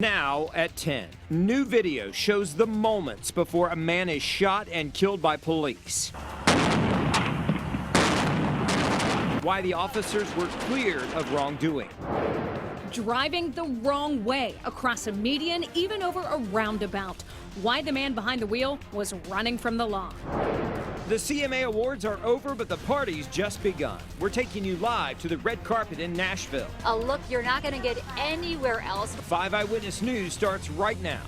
now at 10. New video shows the moments before a man is shot and killed by police. Why the officers were cleared of wrongdoing. Driving the wrong way across a median, even over a roundabout. Why the man behind the wheel was running from the law. The CMA Awards are over, but the party's just begun. We're taking you live to the red carpet in Nashville. A look you're not going to get anywhere else. 5 Eyewitness News starts right now.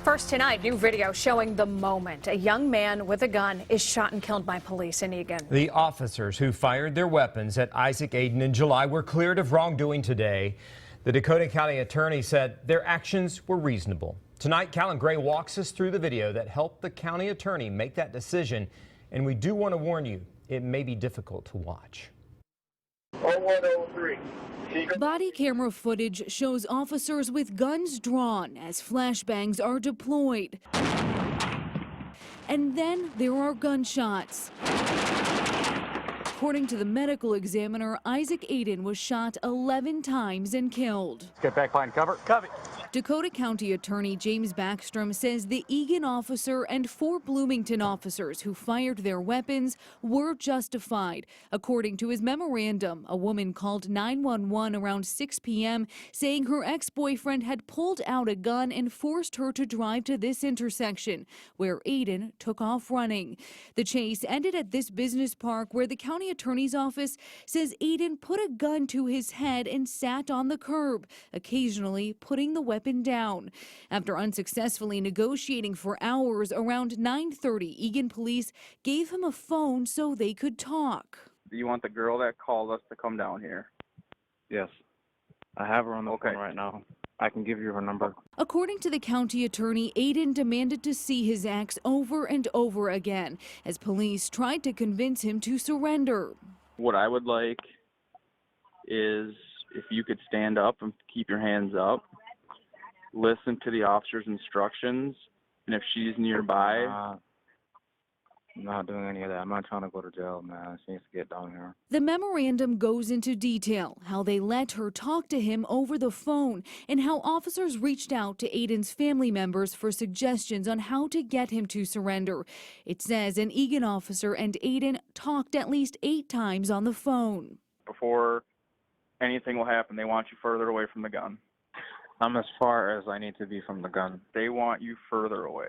First tonight, new video showing the moment a young man with a gun is shot and killed by police in Eagan. The officers who fired their weapons at Isaac Aiden in July were cleared of wrongdoing today. The Dakota County attorney said their actions were reasonable. Tonight, Callan Gray walks us through the video that helped the county attorney make that decision. And we do want to warn you, it may be difficult to watch. 0103. Body camera footage shows officers with guns drawn as flashbangs are deployed. And then there are gunshots. According to the medical examiner, Isaac Aiden was shot 11 times and killed. Let's get back behind cover. Copy. Dakota County Attorney James Backstrom says the Eagan officer and 4 Bloomington officers who fired their weapons were justified. According to his memorandum, a woman called 911 around 6 p.m. saying her ex-boyfriend had pulled out a gun and forced her to drive to this intersection, where Aiden took off running. The chase ended at this business park where the county attorney's office says Aiden put a gun to his head and sat on the curb, occasionally putting the weapon down. After unsuccessfully negotiating for hours, around 9:30, Eagan police gave him a phone so they could talk. Do you want the girl that called us to come down here? Yes. I have her on the phone right now. I can give you her number. According to the county attorney, Aiden demanded to see his ex over and over again as police tried to convince him to surrender. What I would like is if you could stand up and keep your hands up, listen to the officer's instructions, and if she's nearby. I'm not doing any of that. I'm not trying to go to jail, man. She needs to get down here. The memorandum goes into detail how they let her talk to him over the phone and how officers reached out to Aiden's family members for suggestions on how to get him to surrender. It says an Eagan officer and Aiden talked at least 8 times on the phone. Before anything will happen, they want you further away from the gun. I'm as far as I need to be from the gun. They want you further away.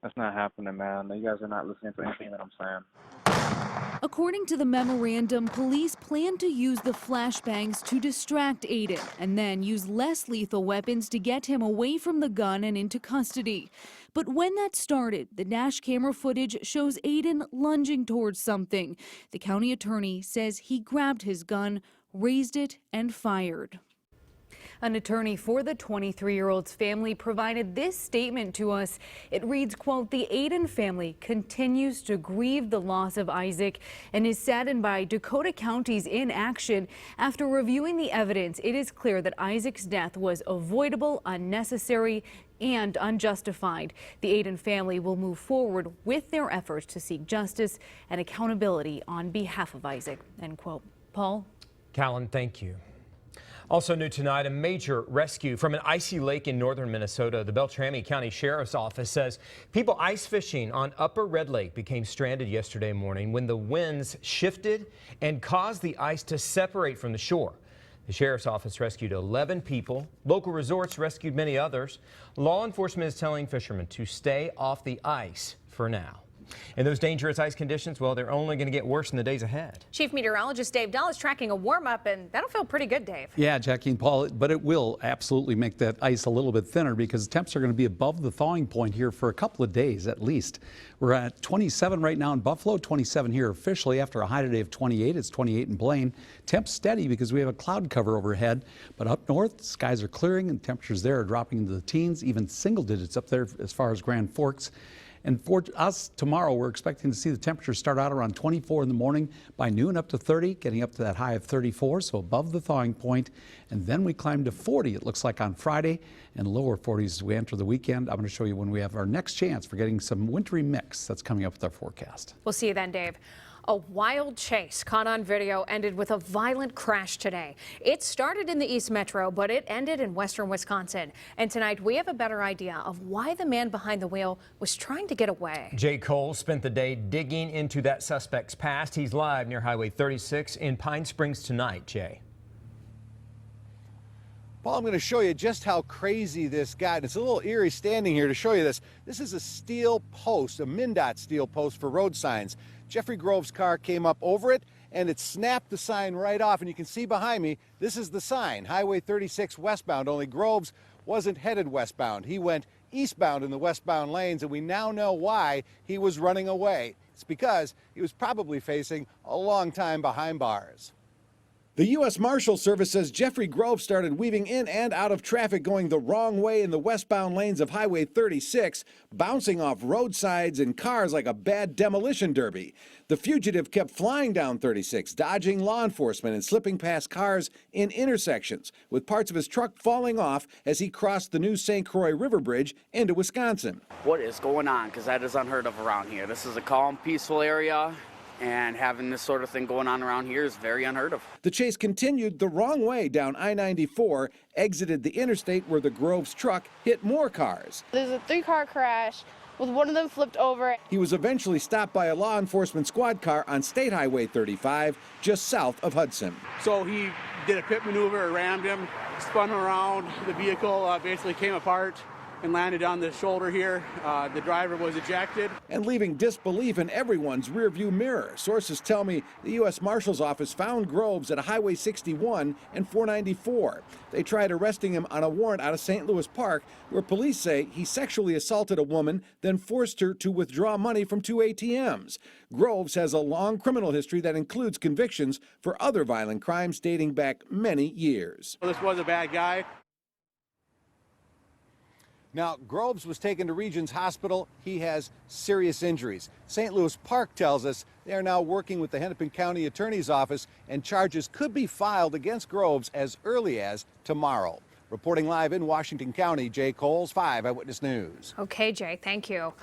That's not happening, man. You guys are not listening to anything that I'm saying. According to the memorandum, police plan to use the flashbangs to distract Aiden and then use less lethal weapons to get him away from the gun and into custody. But when that started, the dash camera footage shows Aiden lunging towards something. The county attorney says he grabbed his gun, raised it, and fired. An attorney for the 23-year-old's family provided this statement to us. It reads, quote, "The Aiden family continues to grieve the loss of Isaac and is saddened by Dakota County's inaction. After reviewing the evidence, it is clear that Isaac's death was avoidable, unnecessary, and unjustified. The Aiden family will move forward with their efforts to seek justice and accountability on behalf of Isaac," end quote. Paul? Callan, thank you. Also new tonight, a major rescue from an icy lake in northern Minnesota. The Beltrami County Sheriff's Office says people ice fishing on Upper Red Lake became stranded yesterday morning when the winds shifted and caused the ice to separate from the shore. The Sheriff's Office rescued 11 people. Local resorts rescued many others. Law enforcement is telling fishermen to stay off the ice for now. And those dangerous ice conditions, well, they're only going to get worse in the days ahead. Chief Meteorologist Dave Dahl is tracking a warm-up, and that'll feel pretty good, Dave. Yeah, Jackie and Paul, but it will absolutely make that ice a little bit thinner because temps are going to be above the thawing point here for a couple of days at least. We're at 27 right now in Buffalo, 27 here officially after a high today of 28. It's 28 in Blaine. Temps steady because we have a cloud cover overhead, but up north, skies are clearing and temperatures there are dropping into the teens, even single digits up there as far as Grand Forks. And for us tomorrow, we're expecting to see the temperatures start out around 24 in the morning, by noon up to 30, getting up to that high of 34, so above the thawing point. And then we climb to 40, it looks like on Friday, and lower 40s as we enter the weekend. I'm going to show you when we have our next chance for getting some wintry mix that's coming up with our forecast. We'll see you then, Dave. A wild chase caught on video ended with a violent crash today. It started in the East Metro, but it ended in western Wisconsin. And tonight we have a better idea of why the man behind the wheel was trying to get away. Jay Cole spent the day digging into that suspect's past. He's live near Highway 36 in Pine Springs tonight. Jay. Paul, I'm going to show you just how crazy this got. And it's a little eerie standing here to show you this. This is a steel post, a MnDOT steel post for road signs. Jeffrey Grove's car came up over it and it snapped the sign right off. And you can see behind me, this is the sign, Highway 36 westbound, only Groves wasn't headed westbound. He went eastbound in the westbound lanes, and we now know why he was running away. It's because he was probably facing a long time behind bars. The U.S. Marshal Service says Jeffrey Grove started weaving in and out of traffic going the wrong way in the westbound lanes of Highway 36, bouncing off roadsides and cars like a bad demolition derby. The fugitive kept flying down 36, dodging law enforcement and slipping past cars in intersections, with parts of his truck falling off as he crossed the new St. Croix River Bridge into Wisconsin. What is going on? Because that is unheard of around here. This is a calm, peaceful area. And having this sort of thing going on around here is very unheard of. The chase continued the wrong way down I-94, exited the interstate where the Groves truck hit more cars. There's a 3-car crash with one of them flipped over. He was eventually stopped by a law enforcement squad car on State Highway 35, just south of Hudson. So he did a pit maneuver, rammed him, spun around. The vehicle basically came apart and landed on the shoulder here. The driver was ejected. And leaving disbelief in everyone's rearview mirror. Sources tell me the U.S. Marshal's Office found Groves at Highway 61 and 494. They tried arresting him on a warrant out of St. Louis Park, where police say he sexually assaulted a woman, then forced her to withdraw money from 2 ATMs. Groves has a long criminal history that includes convictions for other violent crimes dating back many years. Well, this was a bad guy. Now, Groves was taken to Regions Hospital. He has serious injuries. St. Louis Park tells us they are now working with the Hennepin County Attorney's Office, and charges could be filed against Groves as early as tomorrow. Reporting live in Washington County, Jay Coles, 5 Eyewitness News. Okay, Jay, thank you.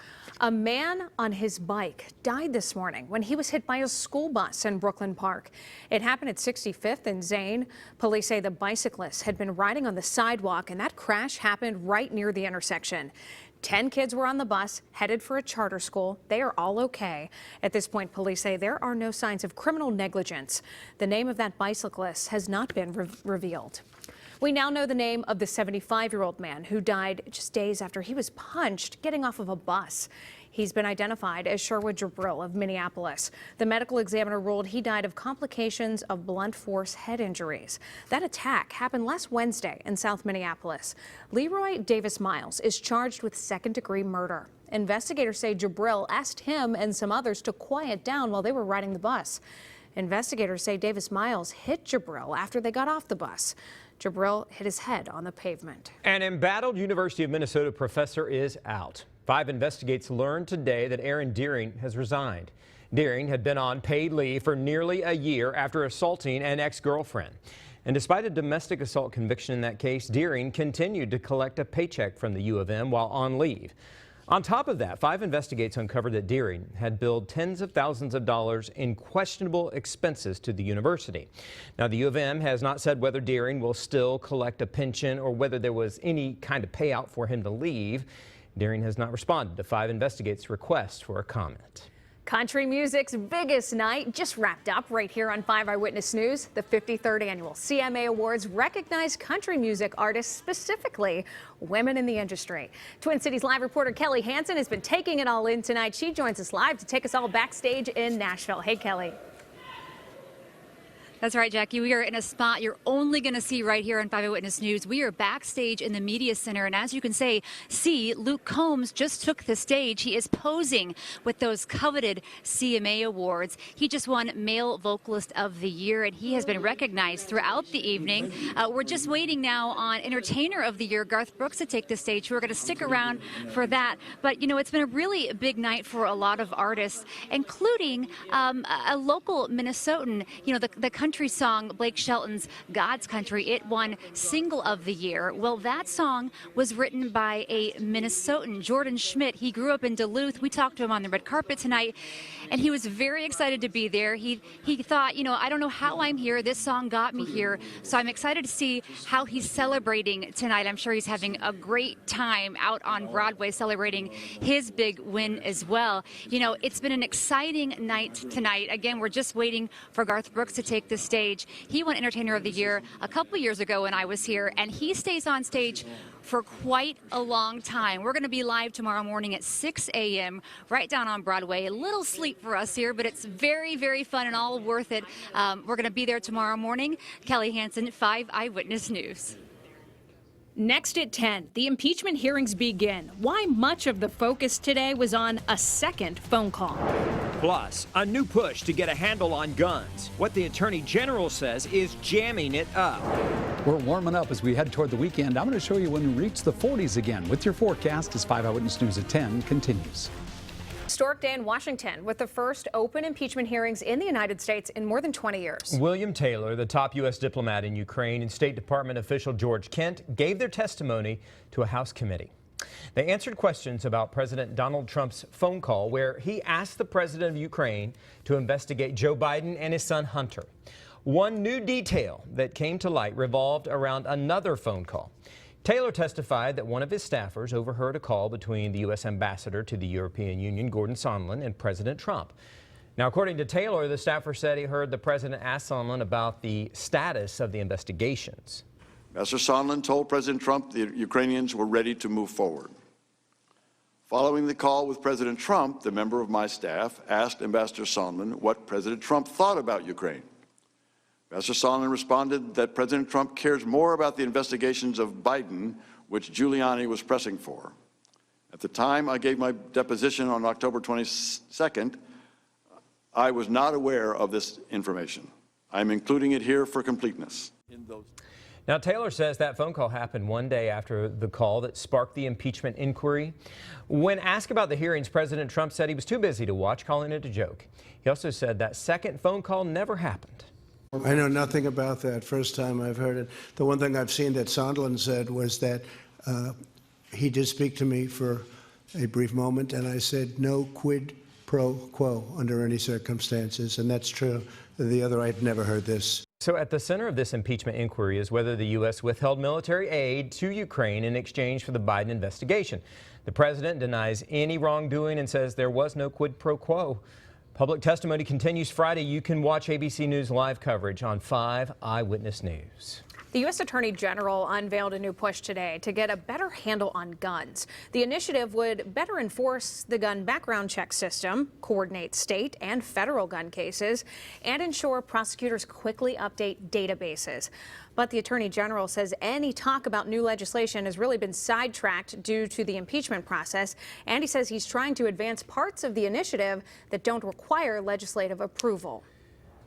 A man on his bike died this morning when he was hit by a school bus in Brooklyn Park. It happened at 65th and Zane. Police say the bicyclist had been riding on the sidewalk, and that crash happened right near the intersection. 10 kids were on the bus, headed for a charter school. They are all okay. At this point, police say there are no signs of criminal negligence. The name of that bicyclist has not been revealed. We now know the name of the 75-year-old man who died just days after he was punched getting off of a bus. He's been identified as Sherwood Jabril of Minneapolis. The medical examiner ruled he died of complications of blunt force head injuries. That attack happened last Wednesday in South Minneapolis. Leroy Davis Miles is charged with second-degree murder. Investigators say Jabril asked him and some others to quiet down while they were riding the bus. Investigators say Davis Miles hit Jabril after they got off the bus. Jabril hit his head on the pavement. An embattled University of Minnesota professor is out. 5 investigators learned today that Aaron Deering has resigned. Deering had been on paid leave for nearly a year after assaulting an ex-girlfriend. And despite a domestic assault conviction in that case, Deering continued to collect a paycheck from the U of M while on leave. On top of that, 5 investigators uncovered that Deering had billed tens of thousands of dollars in questionable expenses to the university. Now, the U of M has not said whether Deering will still collect a pension or whether there was any kind of payout for him to leave. Deering has not responded to 5 investigators' request for a comment. Country music's biggest night just wrapped up right here on 5 Eyewitness News. The 53rd Annual CMA Awards recognize country music artists, specifically women in the industry. Twin Cities Live reporter Kelly Hansen has been taking it all in tonight. She joins us live to take us all backstage in Nashville. Hey, Kelly. That's right, Jackie. We are in a spot you're only going to see right here on 5 Eyewitness News. We are backstage in the Media Center, and as you can see, Luke Combs just took the stage. He is posing with those coveted CMA awards. He just won Male Vocalist of the Year, and he has been recognized throughout the evening. We're just waiting now on Entertainer of the Year, Garth Brooks, to take the stage. We're going to stick around for that. But, you know, it's been a really big night for a lot of artists, including a local Minnesotan. You know, the country country song, Blake Shelton's God's Country. It won Single of the Year. Well, that song was written by a Minnesotan, Jordan Schmidt. He grew up in Duluth. We talked to him on the red carpet tonight, and he was very excited to be there. He thought, you know, I don't know how I'm here. This song got me here. So I'm excited to see how he's celebrating tonight. I'm sure he's having a great time out on Broadway celebrating his big win as well. You know, it's been an exciting night tonight. Again, we're just waiting for Garth Brooks to take the stage. He won Entertainer of the Year a couple years ago when I was here, and he stays on stage for quite a long time. We're going to be live tomorrow morning at 6 a.m. right down on Broadway. A little sleep for us here, but it's very, very fun and all worth it. We're going to be there tomorrow morning. Kelly Hansen, 5 Eyewitness News. Next at 10, the impeachment hearings begin. Why much of the focus today was on a second phone call. Plus, a new push to get a handle on guns. What the Attorney General says is jamming it up. We're warming up as we head toward the weekend. I'm going to show you when we reach the 40s again with your forecast as 5 Eyewitness News at 10 continues. Historic day in Washington with the first open impeachment hearings in the United States in more than 20 years. William Taylor, the top U.S. diplomat in Ukraine, and State Department official George Kent gave their testimony to a House committee. They answered questions about President Donald Trump's phone call where he asked the president of Ukraine to investigate Joe Biden and his son Hunter. One new detail that came to light revolved around another phone call. Taylor testified that one of his staffers overheard a call between the U.S. ambassador to the European Union, Gordon Sondland, and President Trump. Now, according to Taylor, the staffer said he heard the president ask Sondland about the status of the investigations. Ambassador Sondland told President Trump the Ukrainians were ready to move forward. Following the call with President Trump, the member of my staff asked Ambassador Sondland what President Trump thought about Ukraine. Ambassador Sondland responded that President Trump cares more about the investigations of Biden, which Giuliani was pressing for. At the time I gave my deposition on October 22nd, I was not aware of this information. I'm including it here for completeness. Now, Taylor says that phone call happened one day after the call that sparked the impeachment inquiry. When asked about the hearings, President Trump said he was too busy to watch, calling it a joke. He also said that second phone call never happened. I know nothing about that. First time I've heard it. The one thing I've seen that Sondland said was that he did speak to me for a brief moment, and I said no quid pro quo under any circumstances, and that's true. The other, I'd never heard this. So at the center of this impeachment inquiry is whether the U.S. withheld military aid to Ukraine in exchange for the Biden investigation. The president denies any wrongdoing and says there was no quid pro quo. Public testimony continues Friday. You can watch ABC News live coverage on 5 Eyewitness News. The U.S. Attorney General unveiled a new push today to get a better handle on guns. The initiative would better enforce the gun background check system, coordinate state and federal gun cases, and ensure prosecutors quickly update databases. But the Attorney General says any talk about new legislation has really been sidetracked due to the impeachment process, and he says he's trying to advance parts of the initiative that don't require legislative approval.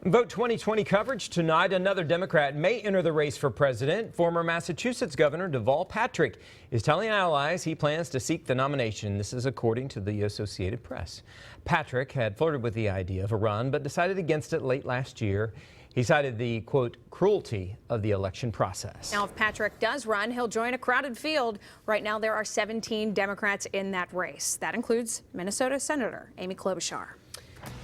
Vote 2020 coverage tonight. Another Democrat may enter the race for president. Former Massachusetts Governor Deval Patrick is telling allies he plans to seek the nomination. This is according to the Associated Press. Patrick had flirted with the idea of a run, but decided against it late last year. He cited the, quote, cruelty of the election process. Now, if Patrick does run, he'll join a crowded field. Right now, there are 17 Democrats in that race. That includes Minnesota Senator Amy Klobuchar.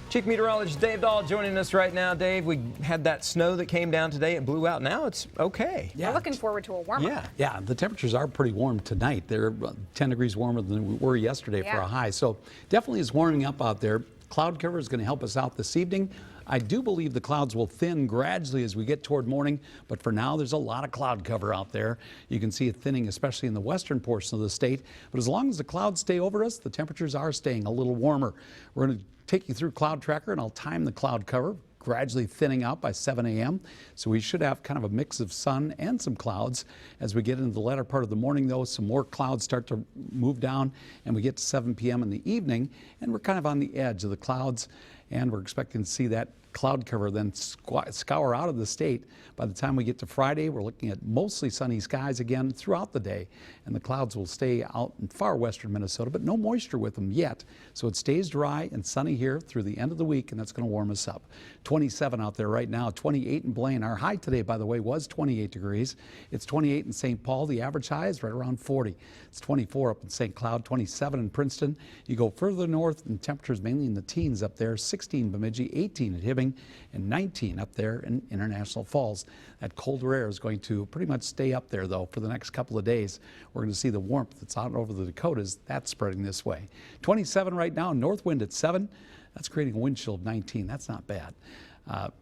Chief Meteorologist Dave Dahl joining us right now. Dave, we had that snow that came down today. It blew out. Now it's okay. Yeah. We're looking forward to a warm-up. Yeah, the temperatures are pretty warm tonight. They're 10 degrees warmer than we were yesterday for a high. So definitely is warming up out there. Cloud cover is going to help us out this evening. I do believe the clouds will thin gradually as we get toward morning, but for now there's a lot of cloud cover out there. You can see it thinning, especially in the western portion of the state. But as long as the clouds stay over us, the temperatures are staying a little warmer. We're going to take you through Cloud Tracker, and I'll time the cloud cover, gradually thinning out by 7 a.m. So we should have kind of a mix of sun and some clouds. As we get into the latter part of the morning, though, some more clouds start to move down, and we get to 7 p.m. in the evening, and we're kind of on the edge of the clouds. and we're expecting to see that cloud cover then scour out of the state. By the time we get to Friday, we're looking at mostly sunny skies again throughout the day, and the clouds will stay out in far western Minnesota, but no moisture with them yet. So it stays dry and sunny here through the end of the week, and that's going to warm us up. 27 out there right now, 28 in Blaine. Our high today, by the way, was 28 degrees. It's 28 in St. Paul. The average high is right around 40. It's 24 up in St. Cloud, 27 in Princeton. You go further north, and temperatures mainly in the teens up there, 16 Bemidji, 18 at Hibbing, and 19 up there in International Falls. That colder air is going to pretty much stay up there, though, for the next couple of days. We're going to see the warmth that's out over the Dakotas. That's spreading this way. 27 right now, north wind at 7. That's creating a wind chill of 19. That's not bad.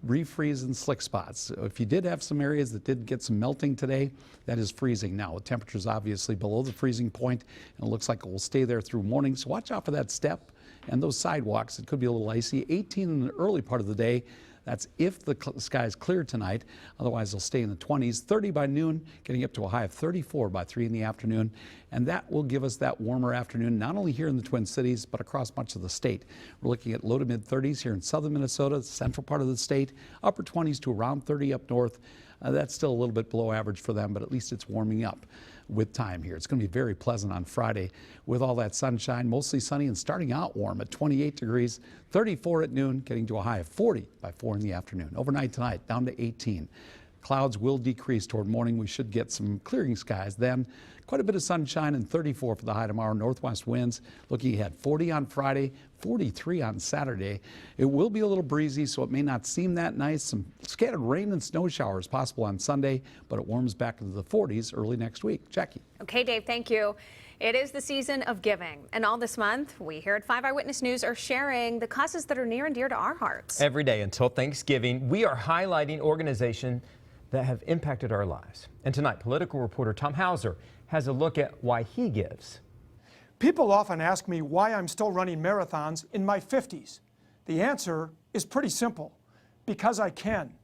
Refreeze and slick spots. If you did have some areas that did get some melting today, that is freezing now. The temperature's obviously below the freezing point, and it looks like it will stay there through morning. So watch out for that step and those sidewalks. It could be a little icy. 18 in the early part of the day. That's if the sky is clear tonight. Otherwise, they'll stay in the 20s. 30 by noon, getting up to a high of 34 by 3 in the afternoon. And that will give us that warmer afternoon, not only here in the Twin Cities, but across much of the state. We're looking at low to mid 30s here in southern Minnesota, the central part of the state, upper 20s to around 30 up north. That's still a little bit below average for them, but at least it's warming up with time here. It's going to be very pleasant on Friday with all that sunshine, mostly sunny and starting out warm at 28 degrees, 34 at noon, getting to a high of 40 by 4 in the afternoon. Overnight tonight, down to 18. Clouds will decrease toward morning. We should get some clearing skies then. Quite a bit of sunshine and 34 for the high tomorrow. Northwest winds looking ahead. 40 on Friday, 43 on Saturday. It will be a little breezy, so it may not seem that nice. Some scattered rain and snow showers possible on Sunday, but it warms back into the 40s early next week. Jackie. Okay, Dave, thank you. It is the season of giving, and all this month, we here at 5 Eyewitness News are sharing the causes that are near and dear to our hearts. Every day until Thanksgiving, we are highlighting organizations that have impacted our lives. And tonight, political reporter Tom Hauser has a look at why he gives. People often ask me why I'm still running marathons in my 50s. The answer is pretty simple: because I can.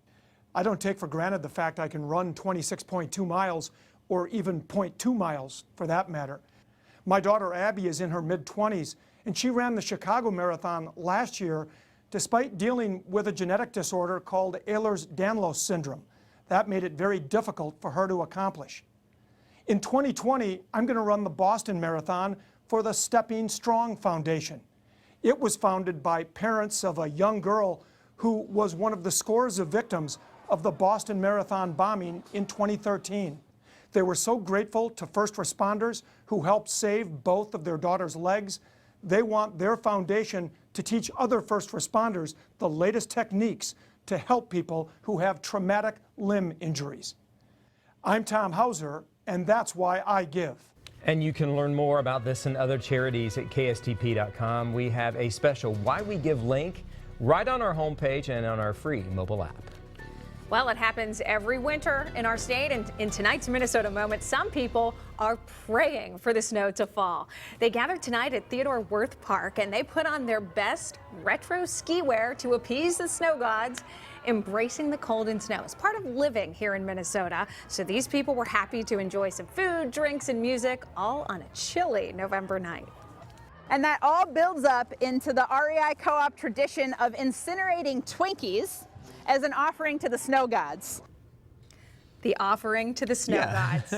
I don't take for granted the fact I can run 26.2 miles or even 0.2 miles for that matter. My daughter Abby is in her mid-20s, and she ran the Chicago Marathon last year despite dealing with a genetic disorder called Ehlers-Danlos syndrome. That made it very difficult for her to accomplish. In 2020, I'm going to run the Boston Marathon for the Stepping Strong Foundation. It was founded by parents of a young girl who was one of the scores of victims of the Boston Marathon bombing in 2013. They were so grateful to first responders who helped save both of their daughter's legs. They want their foundation to teach other first responders the latest techniques to help people who have traumatic limb injuries. I'm Tom Hauser, and that's why I give. And you can learn more about this and other charities at kstp.com. We have a special Why We Give link right on our homepage and on our free mobile app. Well, it happens every winter in our state, and in tonight's Minnesota Moment, some people are praying for the snow to fall. They gathered tonight at Theodore Wirth Park, and they put on their best retro ski wear to appease the snow gods, embracing the cold and snow. It's part of living here in Minnesota, so these people were happy to enjoy some food, drinks, and music, all on a chilly November night. And that all builds up into the REI Co-op tradition of incinerating Twinkies as an offering to the snow gods. The offering to the snow gods.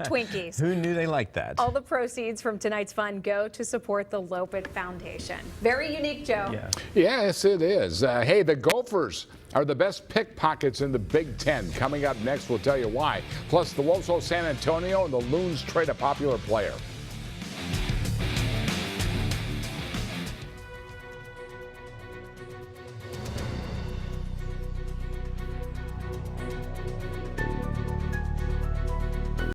Twinkies. Who knew they liked that? All the proceeds from tonight's fun go to support the Lopet Foundation. Very unique, Joe. Yes, it is. Hey, the Gophers are the best pickpockets in the Big Ten. Coming up next, we'll tell you why. Plus, the Wolves host San Antonio, and the Loons trade a popular player.